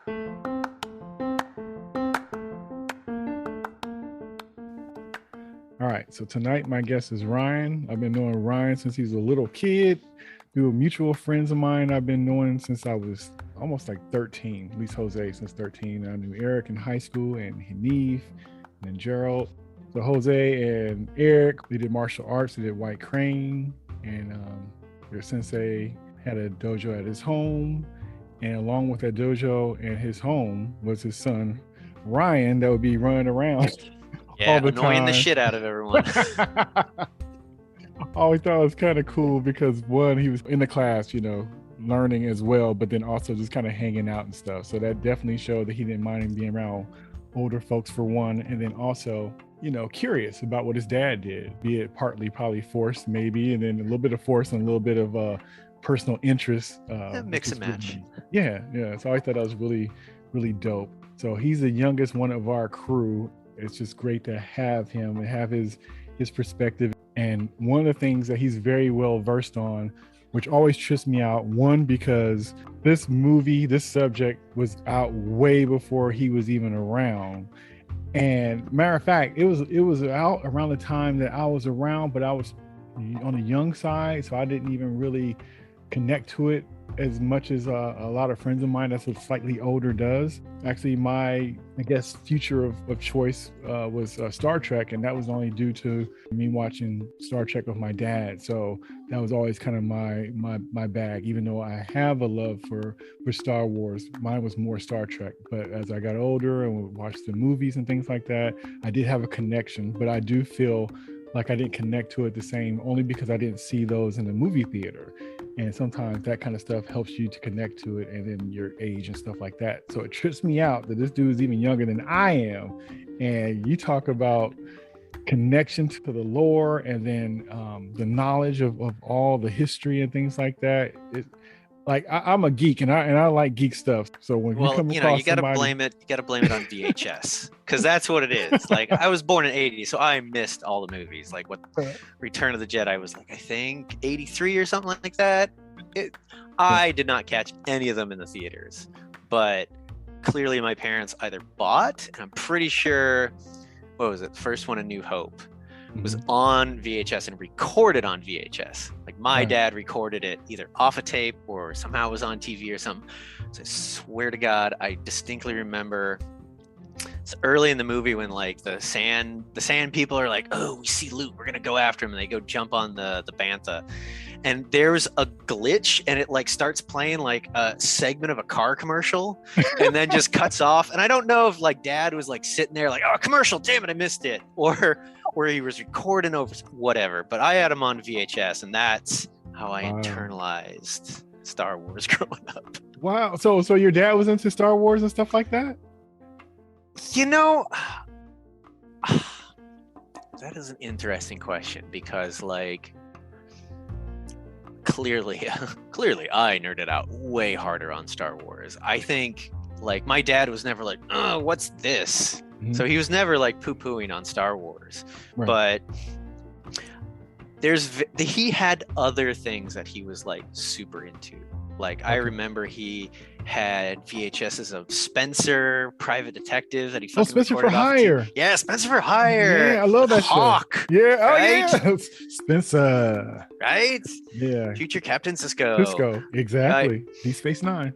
All right, so tonight my guest is Ryan. I've been knowing Ryan since he was a little kid. Through mutual friends of mine I've been knowing since I was almost like 13, at least Jose since 13. I knew Eric in high school and Hanif and then Gerald. So Jose and Eric, they did martial arts, they did White Crane, and their sensei had a dojo at his home. And along with that dojo and his home was his son, Ryan, that would be running around. Yeah, annoying the shit out of everyone. I always thought it was kind of cool because one, he was in the class, learning as well, but then also just kind of hanging out and stuff. So that definitely showed that he didn't mind being around older folks for one, and then also, curious about what his dad did, be it partly probably forced maybe, and then a little bit of force and a little bit of personal interest. Mix and match. Yeah. So I thought that was really, really dope. So he's the youngest one of our crew. It's just great to have him and have his perspective. And one of the things that he's very well versed on, which always trips me out, one, because this subject was out way before he was even around. And matter of fact, it was out around the time that I was around, but I was on the young side, so I didn't even really connect to it as much as a lot of friends of mine that's slightly older does. Actually, my future of choice was Star Trek, and that was only due to me watching Star Trek with my dad. So that was always kind of my bag. Even though I have a love for Star Wars, mine was more Star Trek. But as I got older and would watch the movies and things like that, I did have a connection. But I do feel like I didn't connect to it the same, only because I didn't see those in the movie theater. And sometimes that kind of stuff helps you to connect to it, and then your age and stuff like that. So it trips me out that this dude is even younger than I am. And you talk about connection to the lore, and then the knowledge of all the history and things like that. I'm a geek, and I like geek stuff. So when you come across you gotta blame it on VHS, because that's what it is. Like, I was born in '80, so I missed all the movies. Like, what Return of the Jedi was like, I think '83 or something like that. I did not catch any of them in the theaters, but clearly my parents either bought, and I'm pretty sure, what was it? The first one, A New Hope, was on VHS and recorded on VHS. Like, my dad recorded it either off a tape or somehow it was on TV or something. So I swear to God, I distinctly remember it's early in the movie when like the sand people are like, oh, we see Luke, we're gonna go after him, and they go jump on the bantha, and there's a glitch, and it like starts playing like a segment of a car commercial and then just cuts off. And I don't know if like dad was like sitting there like, oh, commercial, damn it, I missed it, or he was recording over whatever. But I had him on VHS, and that's how I internalized Star Wars growing up. Wow. So your dad was into Star Wars and stuff like that? That is an interesting question, because like clearly I nerded out way harder on Star Wars. I think like my dad was never like, oh, what's this? Mm-hmm. So he was never like poo-pooing on Star Wars. Right. But he had other things that he was like super into. Like, I remember he had VHSs of Spencer, Private Detective, that he fucking Spencer for Hire. Yeah, Spencer for Hire. Yeah, I love that Hawk. Show. Yeah, right? Yeah. Spencer. Right? Yeah. Future Captain Sisko. Sisko, exactly. Deep Space Nine.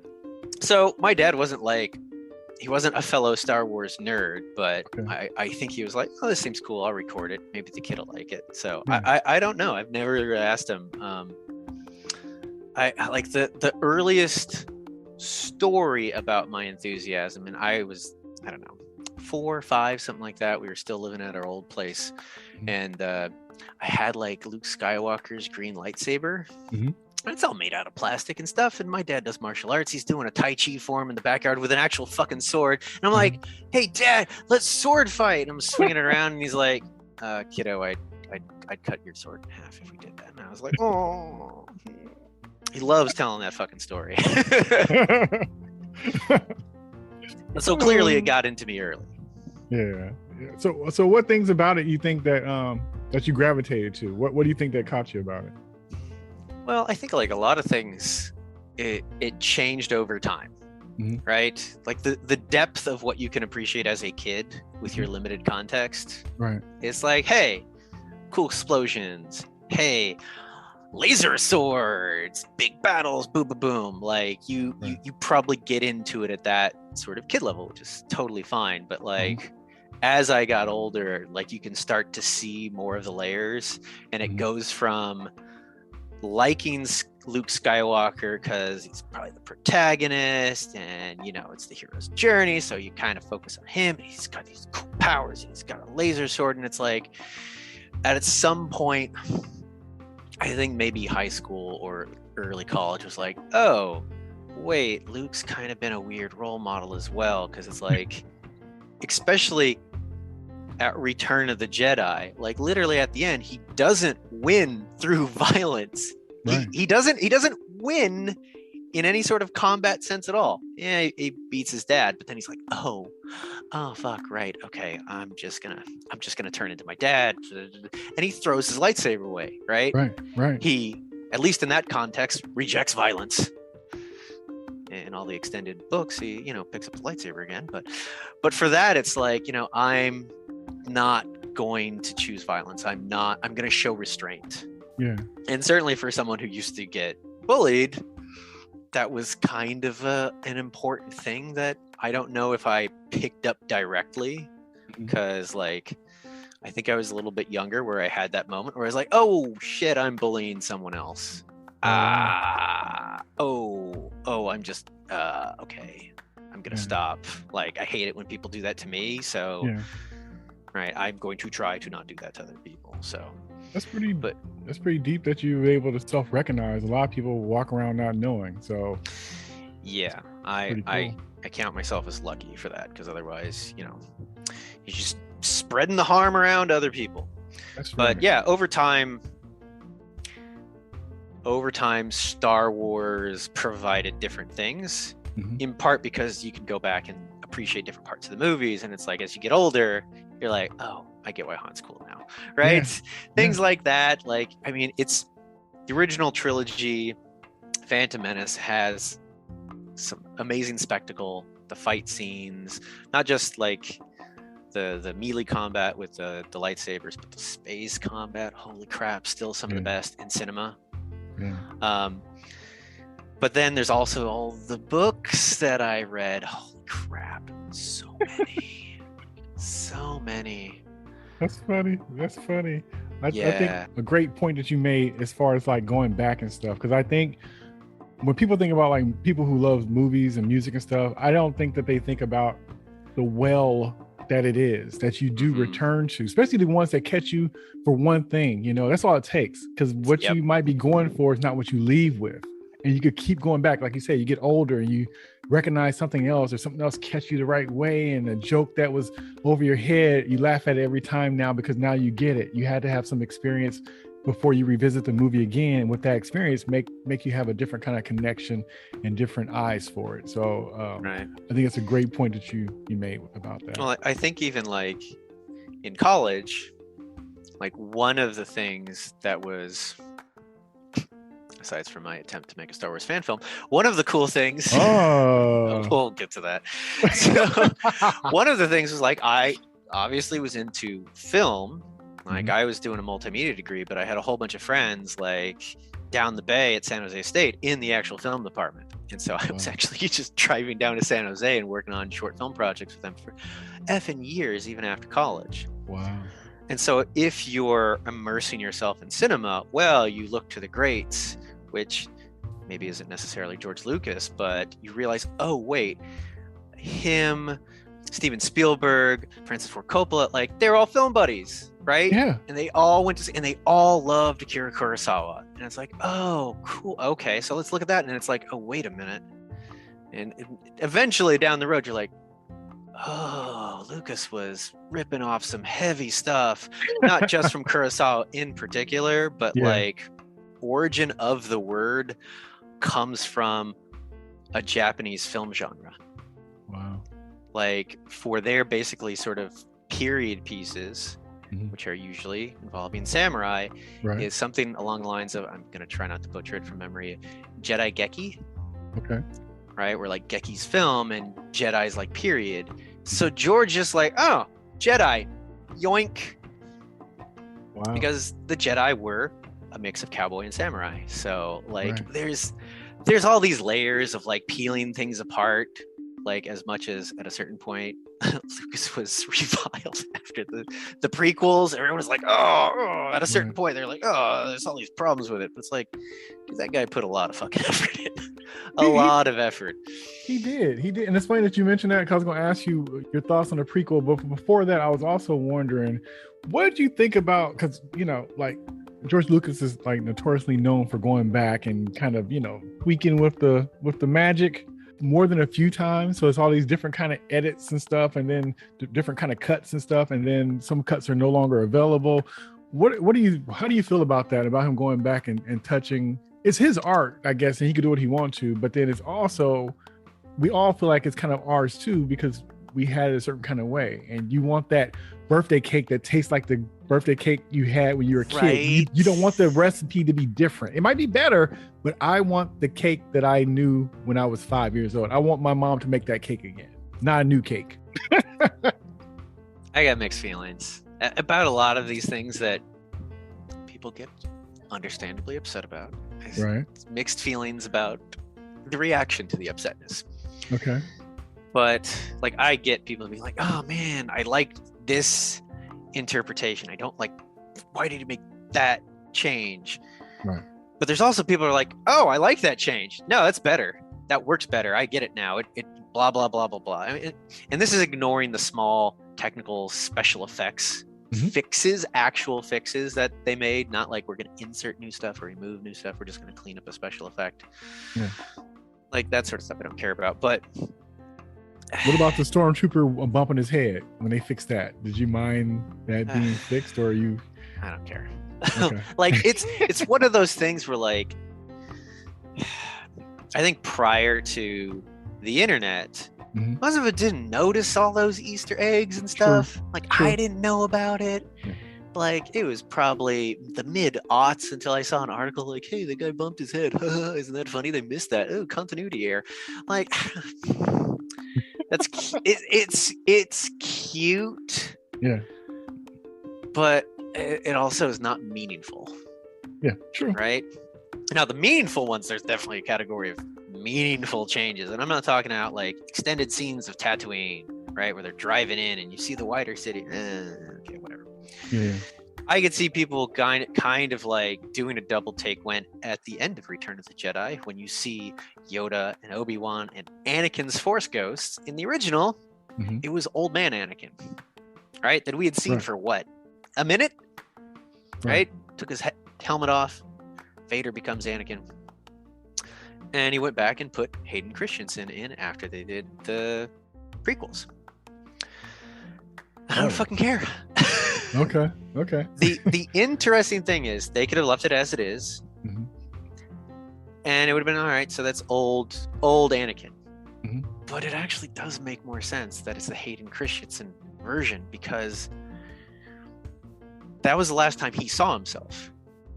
So my dad wasn't he wasn't a fellow Star Wars nerd, but I think he was like, oh, this seems cool, I'll record it. Maybe the kid will like it. So I don't know. I've never asked him. I like the earliest story about my enthusiasm, and I was, I don't know, 4 or 5, something like that. We were still living at our old place, and I had like Luke Skywalker's green lightsaber. Mm-hmm. It's all made out of plastic and stuff, and my dad does martial arts. He's doing a Tai Chi form in the backyard with an actual fucking sword, and I'm like, hey Dad, let's sword fight. And I'm swinging it around, and he's like, kiddo, I'd cut your sword in half if we did that. And I was like, oh. He loves telling that fucking story. So clearly it got into me early. Yeah. So what things about it you think that you gravitated to? What do you think that caught you about it? Well, I think like a lot of things, it changed over time. Mhm. right? Like the depth of what you can appreciate as a kid with your limited context. Right. It's like, hey, cool explosions. Hey, laser swords, big battles, boom, boom, boom. Like you probably get into it at that sort of kid level, which is totally fine. But like as I got older, like you can start to see more of the layers, and it goes from liking Luke Skywalker because he's probably the protagonist, and you know it's the hero's journey, so you kind of focus on him. He's got these cool powers, and he's got a laser sword, and it's like at some point, I think maybe high school or early college was like, oh, wait, Luke's kind of been a weird role model as well, because it's like, especially at Return of the Jedi, like literally at the end, he doesn't win through violence. Right. He doesn't win in any sort of combat sense at all. Yeah, he beats his dad, but then he's like, oh fuck, right, okay, I'm just gonna turn into my dad, and he throws his lightsaber away, right? Right. He, at least in that context, rejects violence. In all the extended books, he, you know, picks up the lightsaber again, but for that, it's like, you know, I'm not going to choose violence. I'm going to show restraint. Yeah. And certainly for someone who used to get bullied, that was kind of an important thing that I don't know if I picked up directly, because like I think I was a little bit younger where I had that moment where I was like, oh shit, I'm bullying someone else. I'm just okay, I'm gonna stop. Like I hate it when people do that to me, so right, I'm going to try to not do that to other people. So that's pretty deep that you were able to self-recognize. A lot of people walk around not knowing. So yeah, I count myself as lucky for that, because otherwise, you know, you're just spreading the harm around to other people. That's right. But yeah, over time, Star Wars provided different things, in part because you can go back and appreciate different parts of the movies, and it's like as you get older, you're like, oh, I get why Han's cool now, right? Things like that. Like, I mean, it's the original trilogy. Phantom Menace has some amazing spectacle, the fight scenes, not just like the melee combat with the lightsabers, but the space combat, holy crap, still some of the best in cinema. But then there's also all the books that I read. Holy crap, so many. That's funny. I think a great point that you made as far as like going back and stuff, because I think when people think about like people who love movies and music and stuff, I don't think that they think about the well that it is that you do return to, especially the ones that catch you for one thing. You know, that's all it takes, because what you might be going for is not what you leave with, and you could keep going back. Like you say, you get older and you recognize something else, or something else catch you the right way, and a joke that was over your head, you laugh at it every time now because now you get it. You had to have some experience before you revisit the movie again, and with that experience make you have a different kind of connection and different eyes for it. So I think it's a great point that you made about that. Well, I think even like in college, like one of the things that was, aside from my attempt to make a Star Wars fan film, one of the cool things, we'll get to that. So one of the things was like, I obviously was into film. Like I was doing a multimedia degree, but I had a whole bunch of friends like down the bay at San Jose State in the actual film department. And so I was actually just driving down to San Jose and working on short film projects with them for effing years, even after college. Wow. And so if you're immersing yourself in cinema, well, you look to the greats, which maybe isn't necessarily George Lucas, but you realize, oh, wait, him, Steven Spielberg, Francis Ford Coppola, like they're all film buddies, right? Yeah. And they all went to, and they all loved Akira Kurosawa. And it's like, oh, cool. Okay, so let's look at that. And it's like, oh, wait a minute. And eventually down the road, you're like, oh, Lucas was ripping off some heavy stuff, not just from Kurosawa in particular, but like origin of the word comes from a Japanese film genre. Wow. Like for their basically sort of period pieces, which are usually involving samurai, is something along the lines of, I'm going to try not to butcher it from memory, Jedi Geki. Okay. right? Where like Geki's film and Jedi's like period. So George just like, oh, Jedi, yoink. Wow. Because the Jedi were a mix of cowboy and samurai. So like Right. there's all these layers of like peeling things apart, like as much as at a certain point Lucas was reviled after the prequels. Everyone was like, oh, at a certain Right. point they're like, oh, there's all these problems with it. But it's like, dude, that guy put a lot of fucking effort in. Lot of effort. He did. And it's funny that you mentioned that, because I was going to ask you your thoughts on the prequel. But before that, I was also wondering, what did you think about, because, you know, like George Lucas is like notoriously known for going back and kind of, you know, tweaking with the magic more than a few times. So it's all these different kind of edits and stuff, and then different kind of cuts and stuff, and then some cuts are no longer available. How do you feel about that, about him going back and touching? It's his art, I guess, and he could do what he wants to, but then it's also, we all feel like it's kind of ours too, because we had it a certain kind of way, and you want that birthday cake that tastes like the birthday cake you had when you were a kid. Right. You don't want the recipe to be different. It might be better, but I want the cake that I knew when I was 5 years old. I want my mom to make that cake again, not a new cake. I got mixed feelings about a lot of these things that people get understandably upset about. Right. Mixed feelings about the reaction to the upsetness. Okay. But like, I get people being like, oh man, I liked this interpretation. I don't like, why did you make that change? Right. But there's also people who are like, oh, I like that change. No, that's better. That works better. I get it now. It blah, blah, blah, blah, blah. I mean, and this is ignoring the small technical special effects fixes, actual fixes that they made. Not like we're going to insert new stuff or remove new stuff. We're just going to clean up a special effect. Yeah. Like that sort of stuff I don't care about. But what about the stormtrooper bumping his head when they fixed that? Did you mind that being fixed, or are you? I don't care. Okay. Like it's one of those things where, like, I think prior to the internet, most of it didn't notice all those Easter eggs and stuff. True. Like True. I didn't know about it. Yeah. Like it was probably the mid-aughts until I saw an article like, hey, the guy bumped his head. Isn't that funny? They missed that. Oh, continuity error. Like that's it's cute. Yeah. But it also is not meaningful. Yeah, true. Right? Now, the meaningful ones, there's definitely a category of meaningful changes. And I'm not talking about like extended scenes of Tatooine, right? Where they're driving in and you see the wider city. Okay, whatever. Yeah. I could see people kind of like doing a double take when at the end of Return of the Jedi, when you see Yoda and Obi-Wan and Anakin's Force ghosts. In the original, it was old man Anakin, right? That we had seen for what? A minute? Right? Took his helmet off. Vader becomes Anakin. And he went back and put Hayden Christensen in after they did the prequels. I don't fucking care. Okay. The interesting thing is they could have left it as it is. And it would have been all right. So that's old Anakin. But it actually does make more sense that it's the Hayden Christensen version, because that was the last time he saw himself,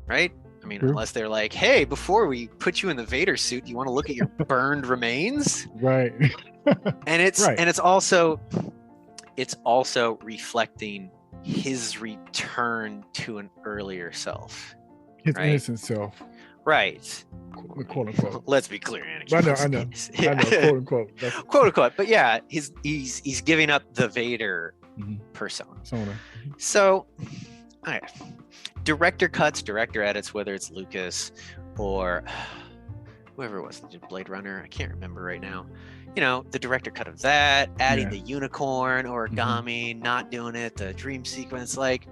right? I mean, unless they're like, hey, before we put you in the Vader suit, you want to look at your burned remains? Right. And it's also reflecting his return to an earlier self. His innocent self. Right. Quote unquote. Let's be clear, Anakin. I know. Quote unquote. Quote unquote. But yeah, he's giving up the Vader persona. So, all right. Director cuts, director edits, whether it's Lucas or whoever it was that did Blade Runner, I can't remember right now. You know, the director cut of that, adding the unicorn, origami, not doing it, the dream sequence. Like,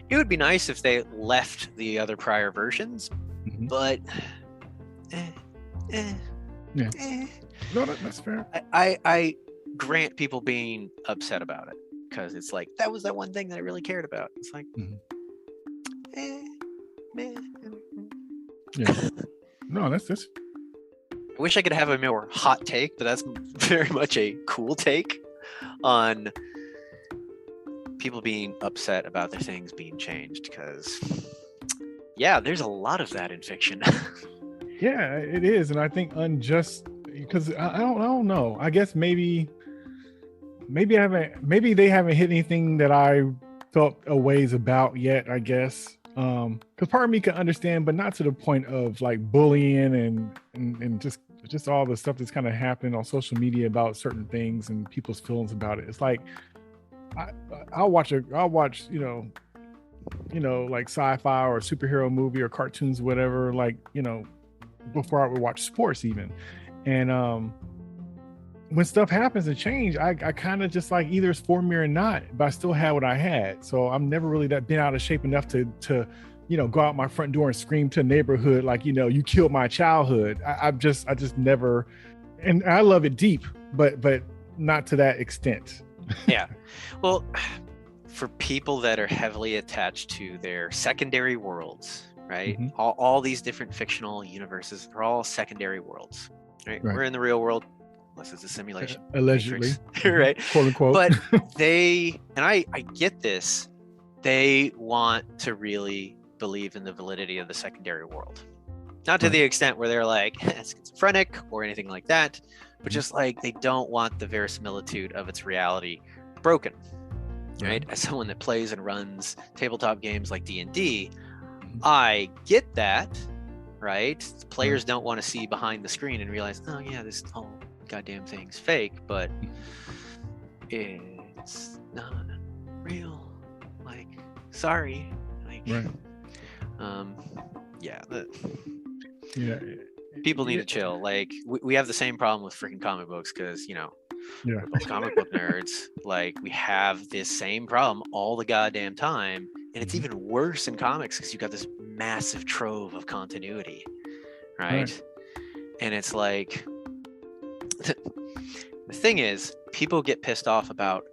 it would be nice if they left the other prior versions, but No, that's fair. I grant people being upset about it, because it's like, that was that one thing that I really cared about. It's like, yeah. No, that's this. I wish I could have a more hot take, but that's very much a cool take on people being upset about their things being changed, because yeah, there's a lot of that in fiction. Yeah, it is, and I think unjust because I don't know. I guess maybe they haven't hit anything that I felt a ways about yet. I guess because part of me can understand, but not to the point of like bullying and just all the stuff that's kind of happening on social media about certain things and people's feelings about it. It's like I, I'll watch like sci-fi or superhero movie or cartoons, whatever, like, before I would watch sports even. And when stuff happens and change, I kind of just like either it's for me or not, but I still had what I had. So I'm never really been out of shape enough to go out my front door and scream to a neighborhood like, you killed my childhood. I just never, and I love it deep, but not to that extent. Yeah. Well, for people that are heavily attached to their secondary worlds, right? Mm-hmm. All these different fictional universes are all secondary worlds, right? We're in the real world, unless it's a simulation. Allegedly. Right? Quote unquote. But I get this, they want to really believe in the validity of the secondary world. Not to the extent where they're like schizophrenic or anything like that, but just like they don't want the verisimilitude of its reality broken, right? As someone that plays and runs tabletop games like D&D, I get that, right? The players don't want to see behind the screen and realize, oh yeah, this whole goddamn thing's fake, but it's not real. Like, sorry. Like, people need to chill. Like, we have the same problem with freaking comic books because, we're both comic book nerds. Like, we have this same problem all the goddamn time. And it's even worse in comics because you've got this massive trove of continuity, right? And it's like, the thing is, people get pissed off about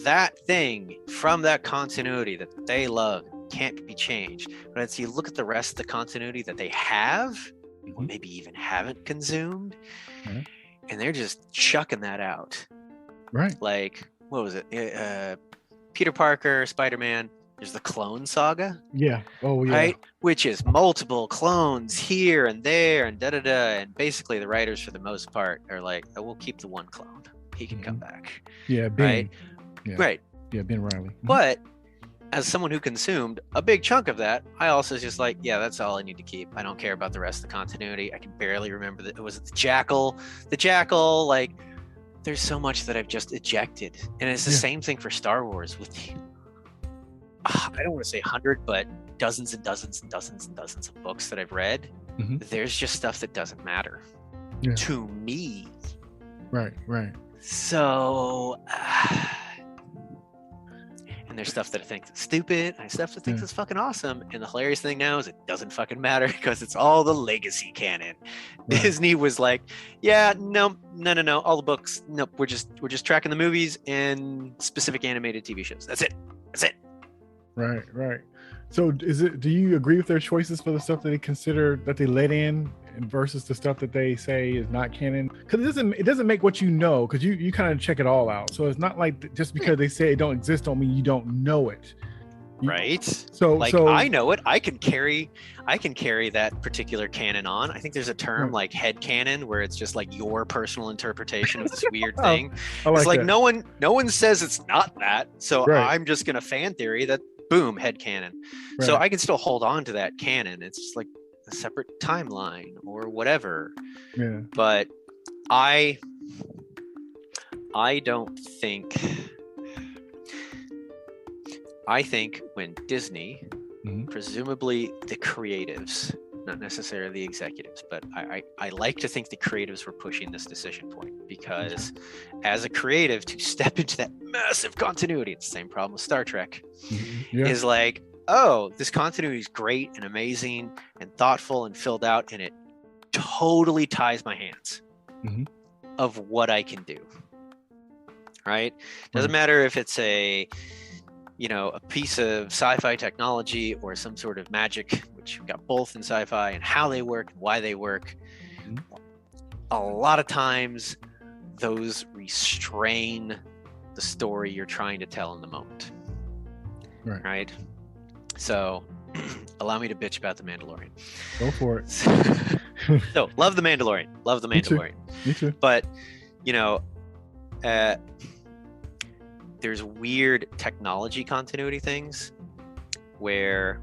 that thing from that continuity that they love can't be changed. But as you look at the rest of the continuity that they have, or maybe even haven't consumed, and they're just chucking that out. Right. Like, what was it? Peter Parker, Spider-Man. There's the Clone Saga. Yeah. Oh, yeah. Right? Which is multiple clones here and there and da-da-da. And basically the writers, for the most part, are like, oh, we'll keep the one clone. He can come back. Yeah, Ben. Right? Yeah. Right. Yeah, Ben Reilly. But as someone who consumed a big chunk of that, I also just like, yeah, that's all I need to keep. I don't care about the rest of the continuity. I can barely remember that. Was it the Jackal? The Jackal, like, there's so much that I've just ejected. And it's the same thing for Star Wars with the, I don't want to say 100, but dozens and dozens and dozens and dozens of books that I've read. There's just stuff that doesn't matter to me. Right. So, and there's stuff that I think is stupid, and stuff that thinks it's fucking awesome. And the hilarious thing now is it doesn't fucking matter because it's all the legacy canon. Disney was like, yeah, no, all the books, nope, we're just tracking the movies and specific animated TV shows. That's it. Right. So do you agree with their choices for the stuff that they consider that they let in and versus the stuff that they say is not canon? Because it doesn't make what because you kind of check it all out. So it's not like just because they say it don't exist don't mean you don't know it. Right. So I know it. I can carry that particular canon on. I think there's a term like head canon where it's just like your personal interpretation of this weird thing. It's like no one says it's not that. So I'm just gonna fan theory that boom, head canon. So I can still hold on to that canon. It's just like a separate timeline or whatever. Yeah. But I don't think. I think when Disney, presumably the creatives, not necessarily the executives, but I like to think the creatives were pushing this decision point because as a creative to step into that massive continuity, it's the same problem with Star Trek, is like, oh, this continuity is great and amazing and thoughtful and filled out, and it totally ties my hands of what I can do. Right? Doesn't matter if it's a piece of sci-fi technology or some sort of magic, which you've got both in sci-fi, and how they work and why they work. A lot of times those restrain the story you're trying to tell in the moment. Right? So allow me to bitch about the Mandalorian. Go for it. So, love the Mandalorian. Love the Mandalorian. Me too. But, you know, there's weird technology continuity things where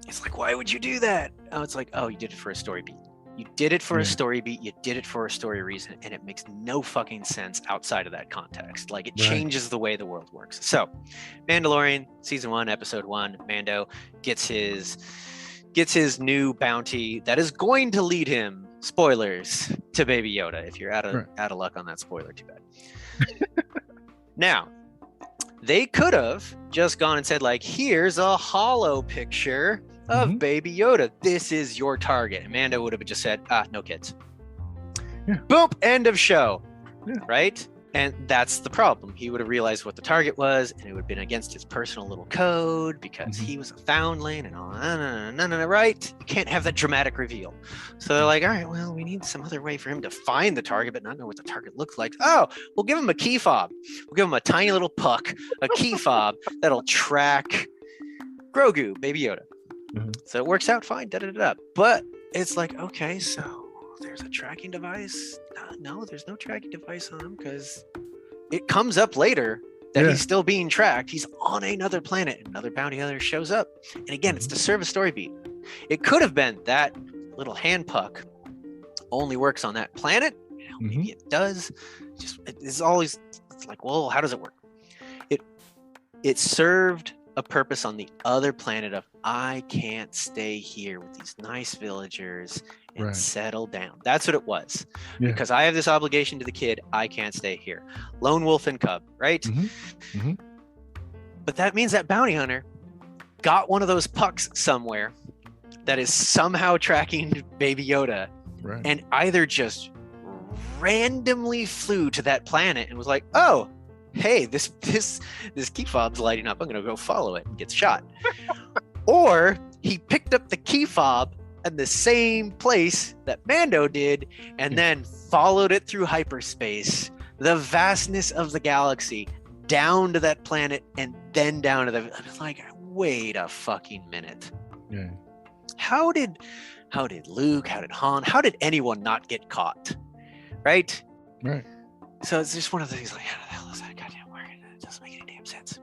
it's like, why would you do that? Oh, it's like, oh, you did it for a story beat. You did it for a story beat. You did it for a story reason. And it makes no fucking sense outside of that context. Like, it changes the way the world works. So, Mandalorian, season 1, episode 1, Mando gets his new bounty that is going to lead him, spoilers, to Baby Yoda. If you're out of luck on that spoiler, too bad. Now, they could have just gone and said, like, here's a holo picture of Baby Yoda. This is your target. And Mando would have just said, no kids. Yeah. Boom, end of show. Yeah. Right? And that's the problem. He would have realized what the target was, and it would have been against his personal little code because he was a foundling and all. No, right? You can't have that dramatic reveal. So they're like, all right, well, we need some other way for him to find the target, but not know what the target looks like. Oh, we'll give him a key fob. We'll give him a tiny little puck, a key fob that'll track Grogu, Baby Yoda. So it works out fine. But it's like, okay, so there's a tracking device. No, there's no tracking device on him because it comes up later that he's still being tracked. He's on another planet. Another bounty hunter shows up. And again, it's to serve a story beat. It could have been that little hand puck only works on that planet. Maybe it does. It's always, it's like, well, how does it work? It served a purpose on the other planet of, I can't stay here with these nice villagers and settle down. That's what it was. Because I have this obligation to the kid. I can't stay here. Lone wolf and cub, right? But that means that bounty hunter got one of those pucks somewhere that is somehow tracking Baby Yoda and either just randomly flew to that planet and was like, oh, hey, this key fob's lighting up. I'm going to go follow it and gets shot. Or he picked up the key fob in the same place that Mando did and then followed it through hyperspace, the vastness of the galaxy, down to that planet and then down to the... I was like, wait a fucking minute. Yeah. How did Luke, how did Han, how did anyone not get caught? Right? Right. So it's just one of the things like, how the hell is that goddamn working? It doesn't make any damn sense.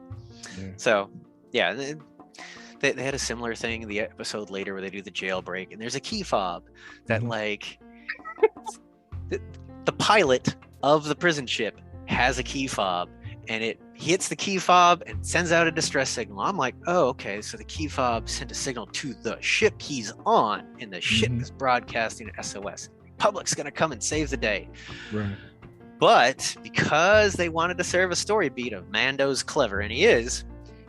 Yeah. So, yeah, they had a similar thing the episode later where they do the jailbreak, and there's a key fob that, like, the pilot of the prison ship has a key fob, and it hits the key fob and sends out a distress signal. I'm like, oh, okay, so the key fob sent a signal to the ship he's on, and the ship is broadcasting an SOS. The Republic's going to come and save the day. Right. But because they wanted to serve a story beat of Mando's clever, and he is,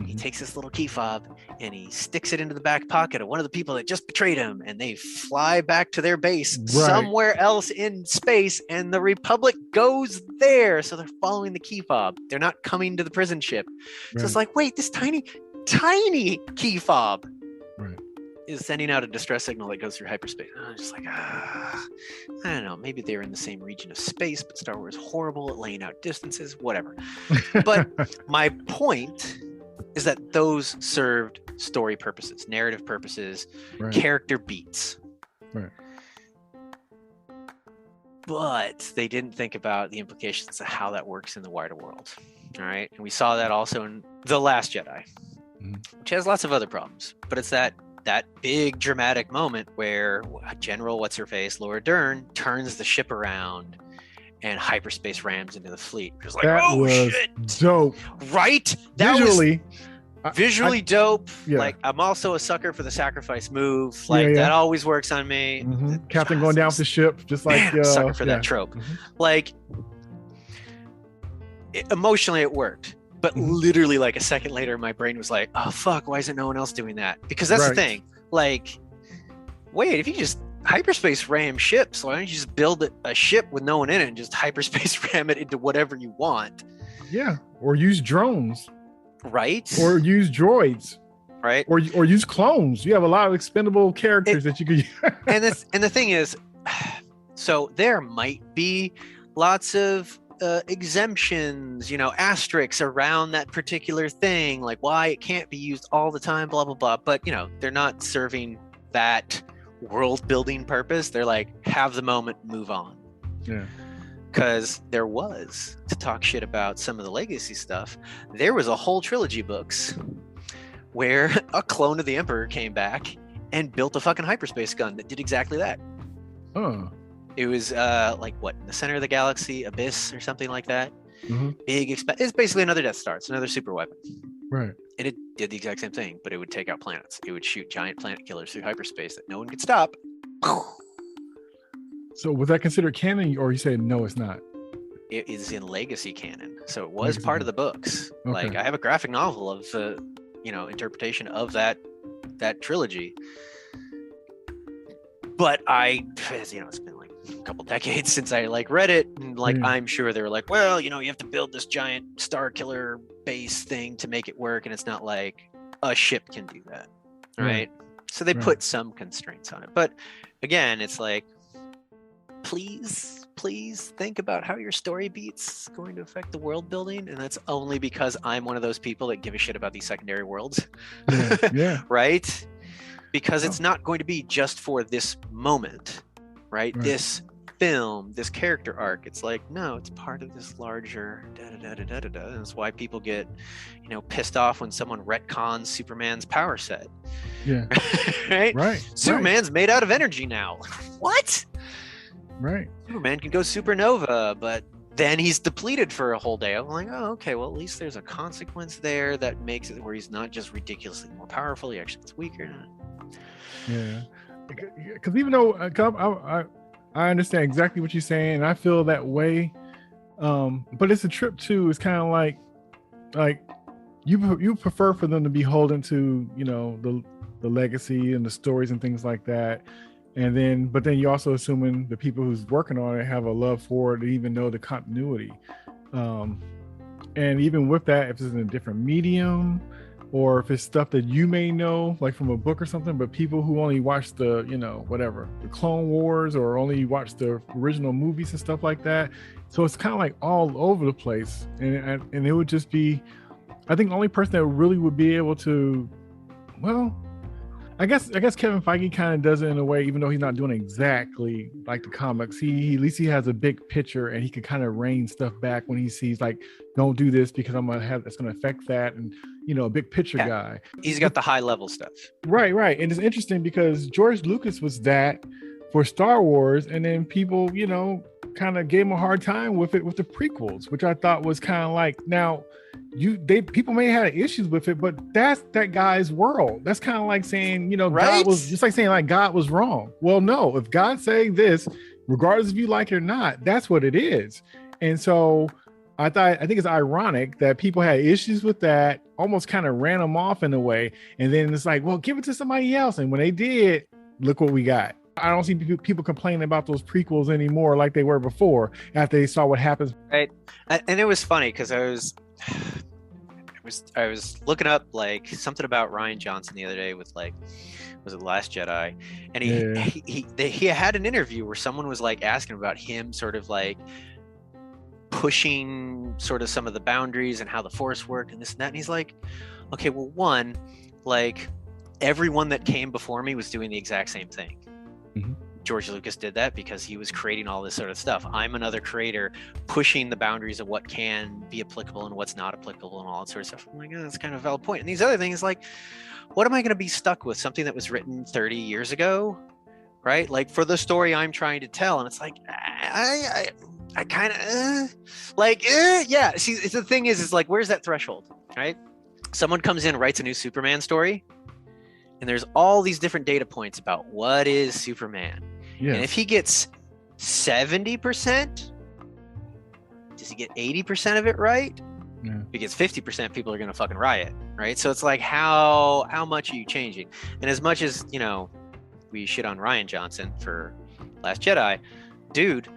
he takes this little key fob and he sticks it into the back pocket of one of the people that just betrayed him, and they fly back to their base somewhere else in space, and the Republic goes there. So they're following the key fob. They're not coming to the prison ship. So it's like, wait, this tiny key fob is sending out a distress signal that goes through hyperspace. And I'm just like, I don't know. Maybe they're in the same region of space, but Star Wars is horrible at laying out distances, whatever. But my point is that those served story purposes, narrative purposes, character beats. Right. But they didn't think about the implications of how that works in the wider world. All right. And we saw that also in The Last Jedi, which has lots of other problems. But it's that big dramatic moment where General What's-Her-Face, Laura Dern, turns the ship around and hyperspace rams into the fleet. It was like, that was shit. Dope. Right? That visually dope. Yeah. Like, I'm also a sucker for the sacrifice move. Like, that always works on me. Captain going down with the ship, just like sucker for that trope. Like, emotionally it worked. But literally, like, a second later, my brain was like, oh, fuck, why isn't no one else doing that? Because that's the thing. Like, wait, if you just hyperspace ram ships, why don't you just build a ship with no one in it and just hyperspace ram it into whatever you want? Yeah. Or use drones. Right. Or use droids. Right. Or use clones. You have a lot of expendable characters that you could use. and the thing is, so there might be lots of exemptions, asterisks around that particular thing, like why it can't be used all the time, blah blah blah. But they're not serving that world building purpose. They're like, have the moment, move on. Yeah. Because there was, to talk shit about some of the legacy stuff, there was a whole trilogy books where a clone of the Emperor came back and built a fucking hyperspace gun that did exactly that. Oh. It was in the center of the galaxy, Abyss or something like that. Mm-hmm. It's basically another Death Star. It's another super weapon. Right. And it did the exact same thing, but it would take out planets. It would shoot giant planet killers through hyperspace that no one could stop. So was that considered canon, or you say no, it's not? It is in legacy canon, so it was part of the books. Okay. Like I have a graphic novel of interpretation of that trilogy. But it's been like a couple decades since I read it, and I'm sure they were like, well, you have to build this giant star killer base thing to make it work, and it's not like a ship can do that, right? So they put some constraints on it. But again, it's like, please think about how your story beats going to affect the world building, and that's only because I'm one of those people that give a shit about these secondary worlds. Yeah. Right? Because it's not going to be just for this moment, right? This film, this character arc. It's like, no, it's part of this larger da-da-da-da-da-da. That's why people get, pissed off when someone retcons Superman's power set. Yeah. Right? Superman's made out of energy now. What? Right. Superman can go supernova, but then he's depleted for a whole day. I'm like, oh, okay, well, at least there's a consequence there that makes it where he's not just ridiculously more powerful, he actually gets weaker. Yeah. Because even though I understand exactly what you're saying, and I feel that way, but it's a trip too. It's kind of like you prefer for them to be holding to, the legacy and the stories and things like that. But then you're also assuming the people who's working on it have a love for it to even know the continuity. And even with that, if it's in a different medium, or if it's stuff that you may know, like from a book or something, but people who only watch the, the Clone Wars, or only watch the original movies and stuff like that. So it's kind of like all over the place. And it would just be, I think the only person that really would be able to, well, I guess Kevin Feige kind of does it in a way, even though he's not doing exactly like the comics. He at least he has a big picture, and he can kind of rein stuff back when he sees like, don't do this because it's gonna affect that, and a big picture guy. He's got the high level stuff. Right. And it's interesting because George Lucas was that for Star Wars, and then people, kind of gave him a hard time with it with the prequels, which I thought was kind of like, now people may have issues with it, but that's that guy's world. That's kind of like saying, God was just like saying like God was wrong. Well, no, if God's saying this, regardless if you like it or not, that's what it is. And so I think it's ironic that people had issues with that, almost kind of ran them off in a way. And then it's like, well, give it to somebody else. And when they did, look what we got. I don't see people complaining about those prequels anymore like they were before after they saw what happens. Right. And it was funny because I was looking up like something about Ryan Johnson the other day with was it The Last Jedi, and he had an interview where someone was like asking about him sort of like pushing sort of some of the boundaries and how the Force worked and this and that, and he's like, okay, well, one, like everyone that came before me was doing the exact same thing. Mm-hmm. George Lucas did that because he was creating all this sort of stuff. I'm another creator pushing the boundaries of what can be applicable and what's not applicable and all that sort of stuff. I'm like, oh, that's kind of a valid point. And these other things, like, what am I going to be stuck with? Something that was written 30 years ago, right? Like for the story I'm trying to tell. And it's like, I kind of yeah. See, the thing is like, where's that threshold, right? Someone comes in, writes a new Superman story, and there's all these different data points about what is Superman. Yes. And if he gets 70%, does he get 80% of it right? Yeah. If he gets 50%, people are going to fucking riot, right? So it's like, how much are you changing? And as much as, we shit on Ryan Johnson for Last Jedi, dude,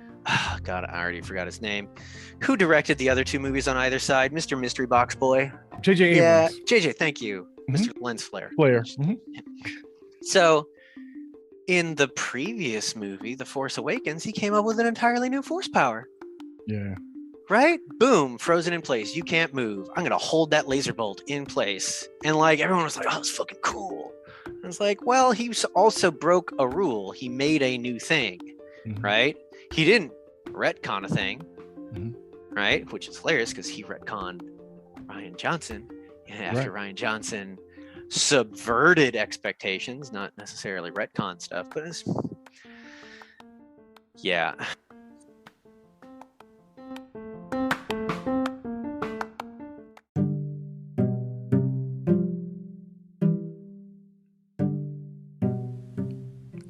God, I already forgot his name. Who directed the other two movies on either side? Mr. Mystery Box Boy. J.J. Abrams. Yeah, J.J., thank you. Mm-hmm. Mr. Lens Flare. Mm-hmm. So, in the previous movie, The Force Awakens, he came up with an entirely new force power. Yeah. right? Boom, frozen in place. You can't move. I'm gonna hold that laser bolt in place. And like everyone was like, oh, it's fucking cool. I was like, well, he also broke a rule. He made a new thing, right? He didn't retcon a thing, right? Which is hilarious because he retconned Ryan Johnson after Ryan Johnson subverted expectations, not necessarily retcon stuff, but it's, yeah.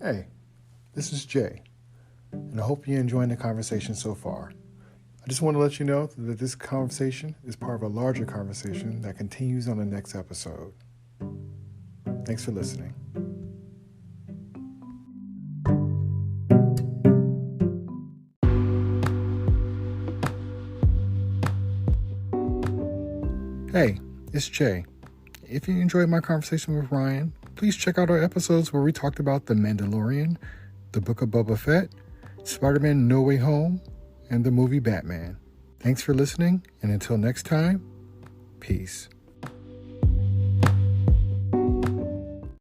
Hey, this is Jay, and I hope you're enjoying the conversation so far. I just want to let you know that this conversation is part of a larger conversation that continues on the next episode. Thanks for listening. Hey, it's Jay. If you enjoyed my conversation with Ryan, please check out our episodes where we talked about The Mandalorian, The Book of Boba Fett, Spider-Man No Way Home, and the movie Batman. Thanks for listening, and until next time, peace.